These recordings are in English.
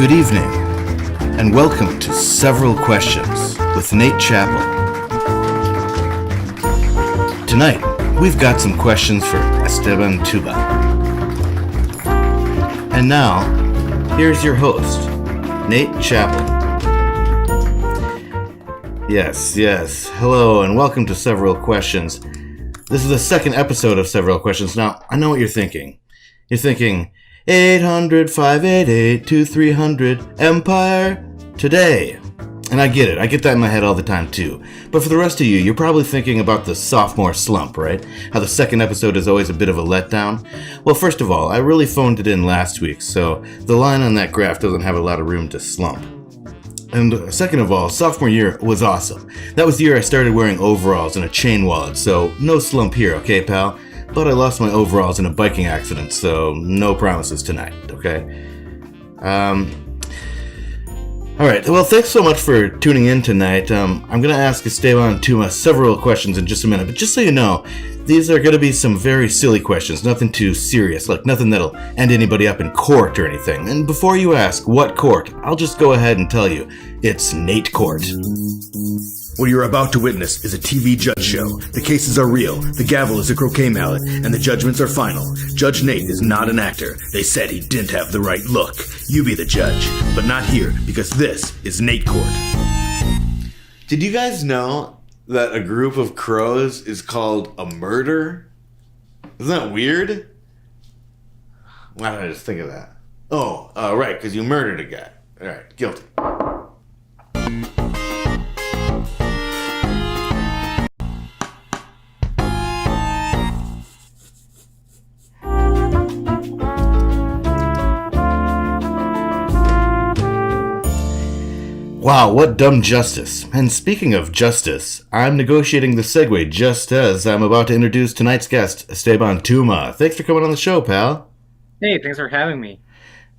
Good evening, and welcome to Several Questions with Nate Chappell. Tonight, we've got some questions for Esteban Touma. And now, here's your host, Nate Chappell. Yes. Hello, and welcome to Several Questions. This is the second episode of Several Questions. Now, I know what you're thinking. You're thinking, 800-588-2300, Empire, today. And I get it. I get that in my head all the time, too. But for the rest of you, you're probably thinking about the sophomore slump, right? How the second episode is always a bit of a letdown. Well, first of all, I really phoned it in last week, so the line on that graph doesn't have a lot of room to slump. And second of all, sophomore year was awesome. That was the year I started wearing overalls and a chain wallet, so no slump here, okay, pal? But I lost my overalls in a biking accident, so no promises tonight, okay? Alright, well, thanks so much for tuning in tonight. I'm going to ask Esteban Touma several questions in just a minute, but just so you know, these are going to be some very silly questions, nothing too serious, like nothing that'll end anybody up in court or anything. And before you ask what court, I'll just go ahead and tell you, it's Nate Court. What you're about to witness is a TV judge show. The cases are real, the gavel is a croquet mallet, and the judgments are final. Judge Nate is not an actor. They said he didn't have the right look. You be the judge, but not here, because this is Nate Court. Did you guys know that a group of crows is called a murder? Isn't that weird? Why did I just think of that? Oh, right, because you murdered a guy. All right, guilty. Wow, what dumb justice. And speaking of justice, I'm negotiating the segue just as I'm about to introduce tonight's guest, Esteban Touma. Thanks for coming on the show, pal. Hey, thanks for having me.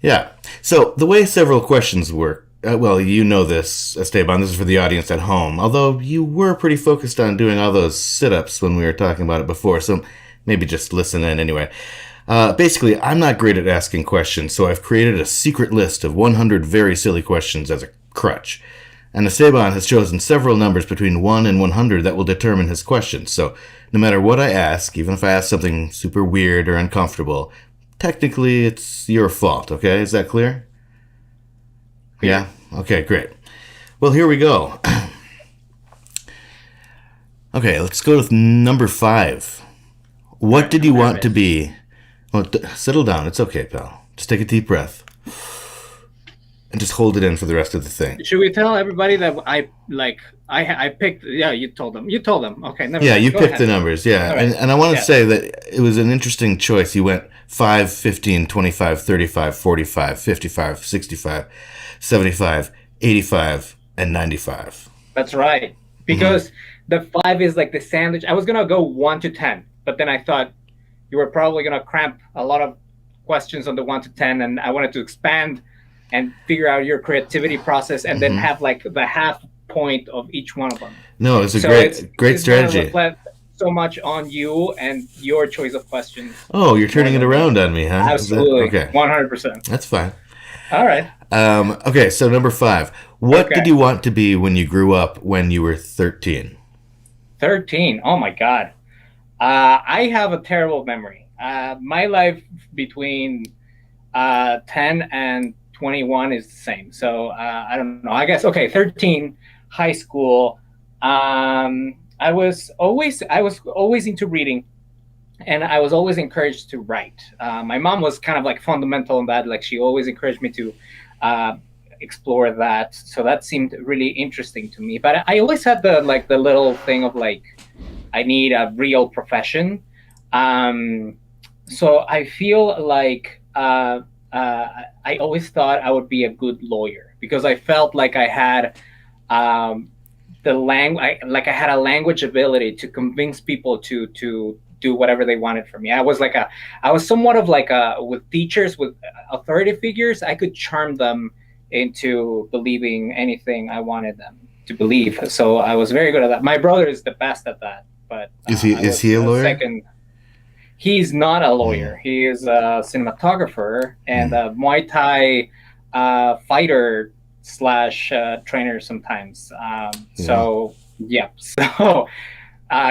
Yeah, so the way Several Questions work, well, you know this, Esteban, this is for the audience at home, although you were pretty focused on doing all those sit-ups when we were talking about it before, so maybe just listen in anyway. Basically, I'm not great at asking questions, so I've created a secret list of 100 very silly questions as a crutch. And Esteban has chosen several numbers between 1 and 100 that will determine his questions. So no matter what I ask, even if I ask something super weird or uncomfortable, technically it's your fault, okay? Is that clear? Yeah? Okay, great. Well, here we go. Okay, let's go with number 5. What did you want to be? Well, settle down. It's okay, pal. Just take a deep breath. And just hold it in for the rest of the thing. Should we tell everybody that I picked? Yeah, you told them. Okay, never mind. Yeah, you picked the numbers. Yeah, right. and I want to say that it was an interesting choice. You went 5, 15, 25, 35, 45, 55, 65, 75, 85, and 95. That's right. Because the 5 is like the sandwich. I was gonna go 1 to 10, but then I thought you were probably gonna cramp a lot of questions on the 1 to 10, and I wanted to expand and figure out your creativity process, and then have like the half point of each one of them. No, it's a great strategy. So much on you and your choice of questions. Oh, you're turning it around on me, huh? Absolutely. Okay. 100%. That's fine. All right. Okay, so number 5. What did you want to be when you grew up when you were 13? 13? Oh my God. I have a terrible memory. My life between 10 and 21 is the same. So I don't know. I guess 13, high school. I was always into reading, and I was always encouraged to write. My mom was kind of like fundamental in that. Like she always encouraged me to explore that. So that seemed really interesting to me. But I always had the little thing of like, I need a real profession. So I feel like I always thought I would be a good lawyer because I felt like I had I had a language ability to convince people to do whatever they wanted from me. I was somewhat of like with teachers, with authority figures, I could charm them into believing anything I wanted them to believe. So I was very good at that. My brother is the best at that. But is he a lawyer? He's not a lawyer. He is a cinematographer and a Muay Thai fighter slash trainer sometimes. So yeah, so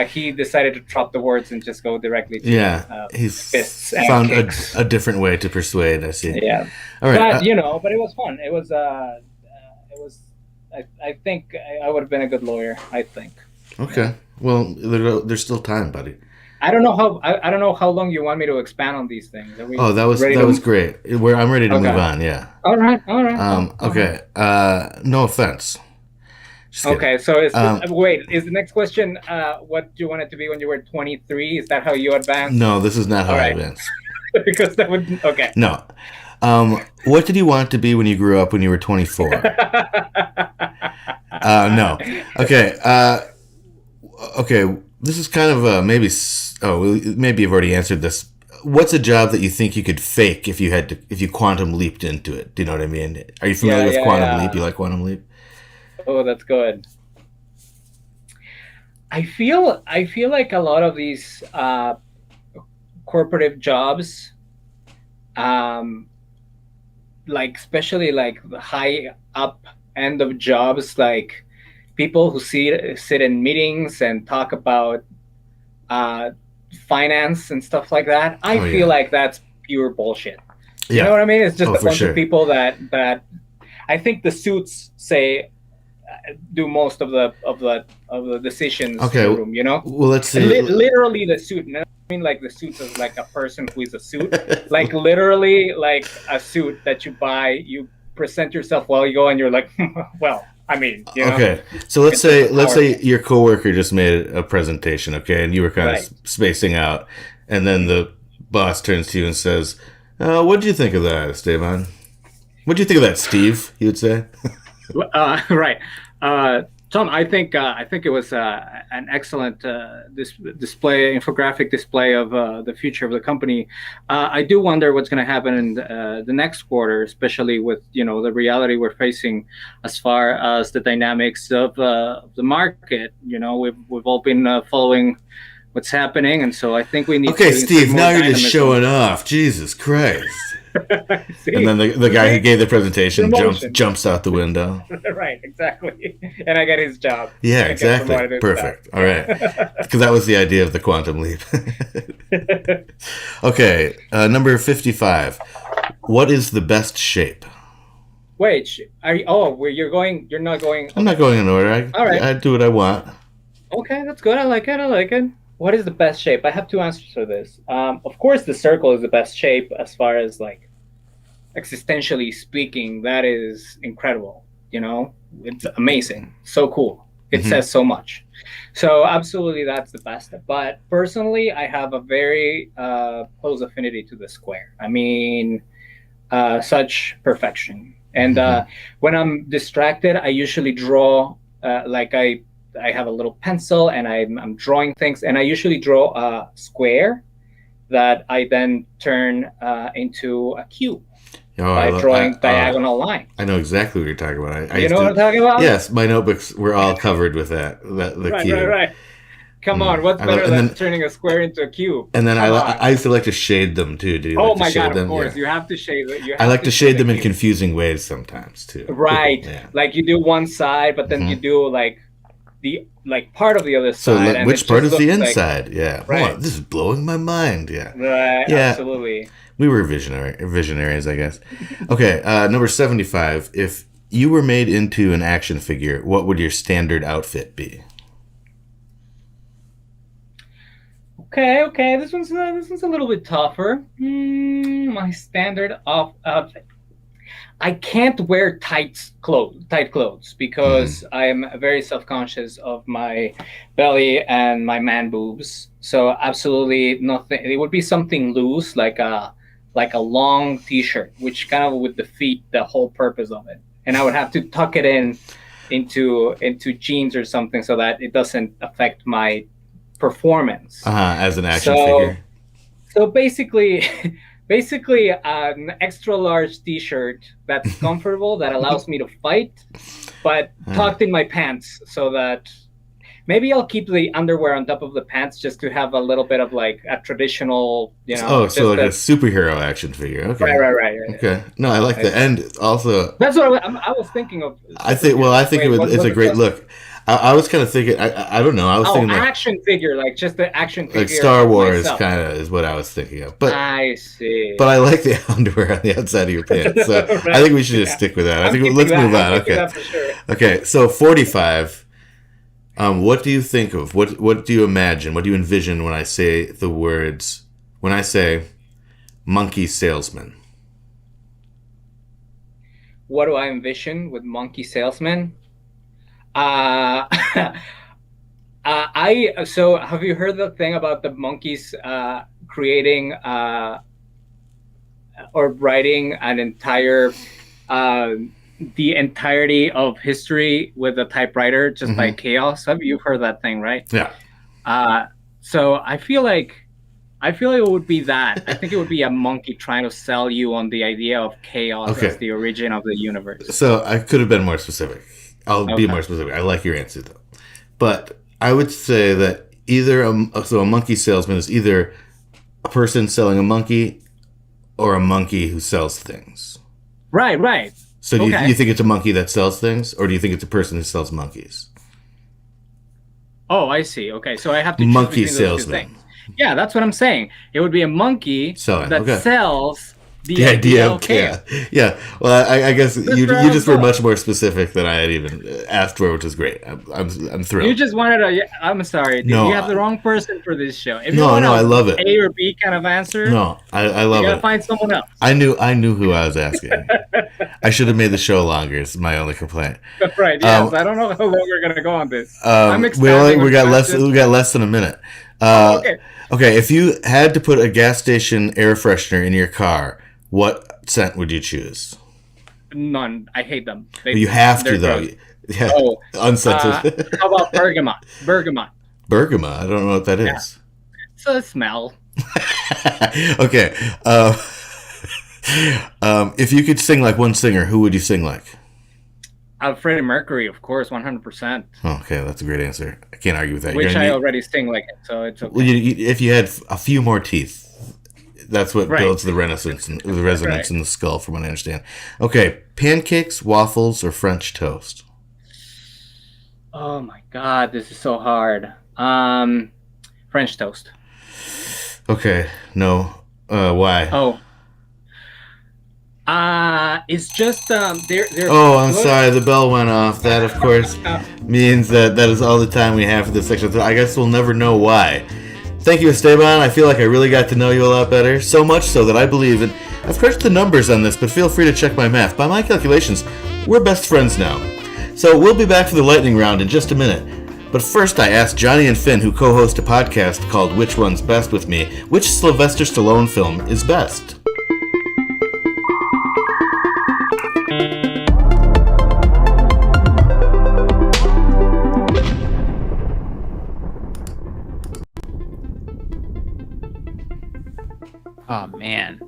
he decided to drop the words and just go directly to he's fists and found kicks. a different way to persuade. I see. Yeah, All right. but it was fun. It was. I think I would have been a good lawyer. I think. Okay. Well, there's still time, buddy. I don't know how. I don't know how long you want me to expand on these things. Are we that was great. I'm ready to move on. Yeah. All right. Okay. No offense. Okay, so wait, is the next question what do you want it to be when you were 23? Is that how you advanced? No, this is not how I advanced. Because that would okay. No. What did you want it to be when you grew up when you were 24? No. Okay. Okay. This is kind of maybe. Maybe you've already answered this. What's a job that you think you could fake if you quantum leaped into it? Do you know what I mean? Are you familiar with Quantum Leap? You like Quantum Leap? Oh, that's good. I feel like a lot of these corporative jobs, like especially like the high up end of jobs, like people who sit in meetings and talk about finance and stuff like that. I feel like that's pure bullshit. You know what I mean? It's just a bunch of people that I think the suits say do most of the decisions in the room, you know? Well, let's see. Literally the suit. I mean like the suit is like a person who is a suit. Like literally like a suit that you buy, you present yourself while you go and you're like, well, I mean, you know? Okay. So let's say your coworker just made a presentation, okay, and you were kind of spacing out, and then the boss turns to you and says, what do you think of that, Esteban? What do you think of that, Steve? He would say. Right. Tom, I think it was an excellent display, infographic display of the future of the company. I do wonder what's going to happen in the next quarter, especially with the reality we're facing as far as the dynamics of the market. We've all been following what's happening, and so I think we need. Okay, Steve. Now you're just showing off. Jesus Christ. And then the guy who gave the presentation jumps out the window. Right, exactly. And I get his job. Yeah, exactly. Perfect. All right. Because that was the idea of the quantum leap. Okay, number 55. What is the best shape? Wait, you're not going... I'm not going in order. All right. I do what I want. Okay, that's good. I like it. What is the best shape? I have two answers for this. Of course, the circle is the best shape as far as like existentially speaking. That is incredible. It's amazing. So cool. It says so much. So absolutely, that's the best. But personally, I have a very close affinity to the square. I mean, such perfection. And when I'm distracted, I usually draw I have a little pencil and I'm drawing things, and I usually draw a square that I then turn into a cube by drawing diagonal lines. I know exactly what you're talking about. You know what I'm talking about? Yes, my notebooks were all covered with that. The cube. Right. Come on, what's better than turning a square into a cube? And then I used to like to shade them too. Do you like to shade them? Of course, you have to shade it. I like to shade them in confusing ways sometimes too. Right, like you do one side, but then you do like the part of the other side. So which part is the inside? Right. Oh, this is blowing my mind. Yeah. Right. Yeah. Absolutely. We were visionaries, I guess. Okay. Number 75. If you were made into an action figure, what would your standard outfit be? Okay. This one's a little bit tougher. My standard outfit. I can't wear tight clothes because I'm very self-conscious of my belly and my man boobs. So absolutely nothing. It would be something loose, like a long T-shirt, which kind of would defeat the whole purpose of it. And I would have to tuck it into jeans or something so that it doesn't affect my performance. As an action figure. So basically an extra large T-shirt that's comfortable, that allows me to fight, but tucked in my pants so that Maybe I'll keep the underwear on top of the pants just to have a little bit of like a traditional, Oh, just so like a a superhero action figure. Okay. right. Okay. No, I like that. And also, That's what I was thinking of. I think. Well, I think Wait, it's what's a the great question? look. I was kind of thinking. I don't know. I was Oh, thinking action figure, like just the action like figure Star of Wars myself. kind of is what I was thinking of. But I see. I like the underwear on the outside of your pants. So I Right. think we should just Yeah. stick with that. I I'm think keeping let's that. move I'm on. keeping Okay. that for sure. Okay. So 45. What do you think of? What do you imagine? What do you envision when I say the words? When I say monkey salesman? What do I envision with Monkey Salesman? Uh, so have you heard the thing about the monkeys creating or writing an entire uh, the entirety of history with a typewriter just by chaos? Have you heard that thing, right? Yeah. So I feel it would be that. I think it would be a monkey trying to sell you on the idea of chaos as the origin of the universe. So I could have been more specific. I'll be Okay. more specific. I like your answer though. But I would say that either a monkey salesman is either a person selling a monkey or a monkey who sells things. Right. So do you think it's a monkey that sells things, or do you think it's a person who sells monkeys? Oh, I see. Okay, so I have to choose Monkey between those two salesman. things. Yeah, that's what I'm saying. It would be a monkey Selling, that okay. sells The idea of chaos. Yeah. Well, I guess you just were much more specific than I had even asked for, which is great. I'm thrilled. You just wanted a. I'm sorry. No, you have the wrong person for this show. If you No, want no, I love it. A or B kind of answer. No, I love You gotta it. find someone else. I knew who I was asking. I should have made the show longer. Is my only complaint. Right. Yes. I don't know how long we're gonna go on this. I'm We expanding on got questions. less than a minute. Okay. Okay, if you had to put a gas station air freshener in your car, what scent would you choose? None. I hate them. You have to they're though. gross. Yeah, Oh, unscented. how about bergamot? Bergamot. Bergamot. I don't know what that is. It's a smell. Okay. If you could sing like one singer, who would you sing like? Freddie Mercury, of course, 100%. Okay, that's a great answer. I can't argue with that. Which I already sing like it, so it's okay. Well, if you had a few more teeth, that's what builds the resonance in the skull, from what I understand. Okay, pancakes, waffles, or French toast? Oh my God, this is so hard. French toast. Okay, no. Why? Oh. It's just they're Oh, I'm sorry. The bell went off. That, of course, means that is all the time we have for this section. I guess we'll never know why. Thank you, Esteban. I feel like I really got to know you a lot better. So much so that I believe in. I've crunched the numbers on this, but feel free to check my math. By my calculations, we're best friends now. So we'll be back for the lightning round in just a minute. But first, I asked Johnny and Finn, who co-host a podcast called Which One's Best with me, which Sylvester Stallone film is best. Oh man,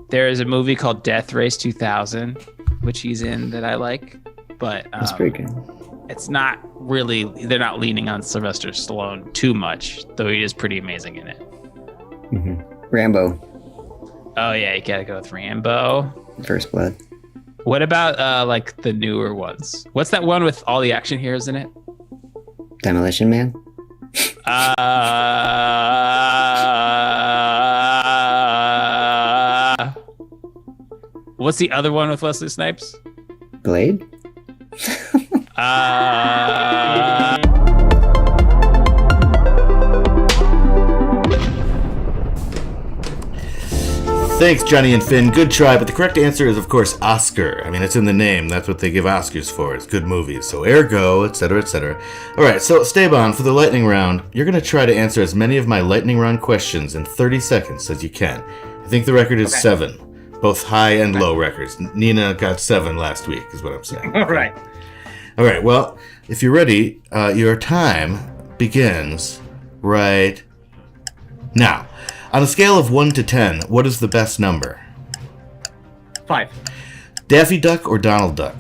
there is a movie called Death Race 2000, which he's in that I like, but That's pretty good. it's not really. They're not leaning on Sylvester Stallone too much, though he is pretty amazing in it. Mm-hmm. Rambo, Oh yeah, you gotta go with Rambo. First Blood. What about like the newer ones? What's that one with all the action heroes in it? Demolition Man. What's the other one with Wesley Snipes? Blade. Thanks, Johnny and Finn. Good try, but the correct answer is, of course, Oscar. I mean, it's in the name. That's what they give Oscars for. It's good movies. So, ergo, etc., etc. All right, so, Esteban, for the lightning round, you're going to try to answer as many of my lightning round questions in 30 seconds as you can. I think the record is 7. Both high and low records. Nina got 7 last week, is what I'm saying. All right. All right, well, if you're ready, your time begins right now. On a scale of 1 to 10, what is the best number? 5. Daffy Duck or Donald Duck?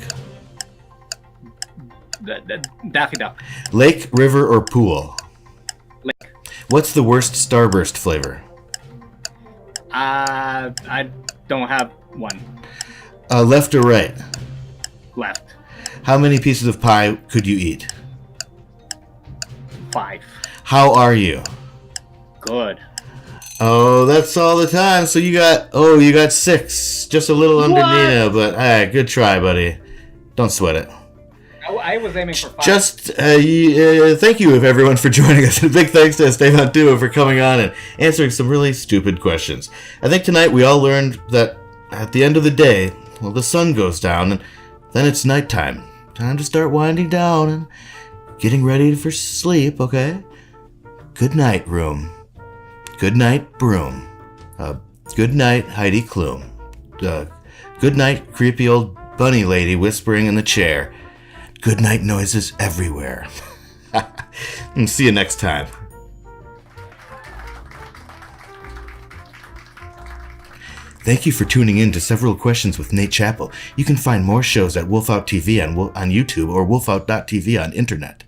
Daffy Duck. Lake, river, or pool? Lake. What's the worst Starburst flavor? I don't have one. Left or right? Left. How many pieces of pie could you eat? 5. How are you? Good. Oh, that's all the time. So you got 6. Just a little under Nina, but good try, buddy. Don't sweat it. I was aiming for 5. Thank you, everyone, for joining us. And big thanks to Esteban Touma for coming on and answering some really stupid questions. I think tonight we all learned that at the end of the day, well, the sun goes down, and then it's nighttime. Time to start winding down and getting ready for sleep, okay? Good night, room. Good night, broom. Good night, Heidi Klum. Good night, creepy old bunny lady whispering in the chair. Good night noises everywhere. And see you next time. Thank you for tuning in to Several Questions with Nate Chappell. You can find more shows at Wolf Out TV on YouTube or wolfout.tv on internet.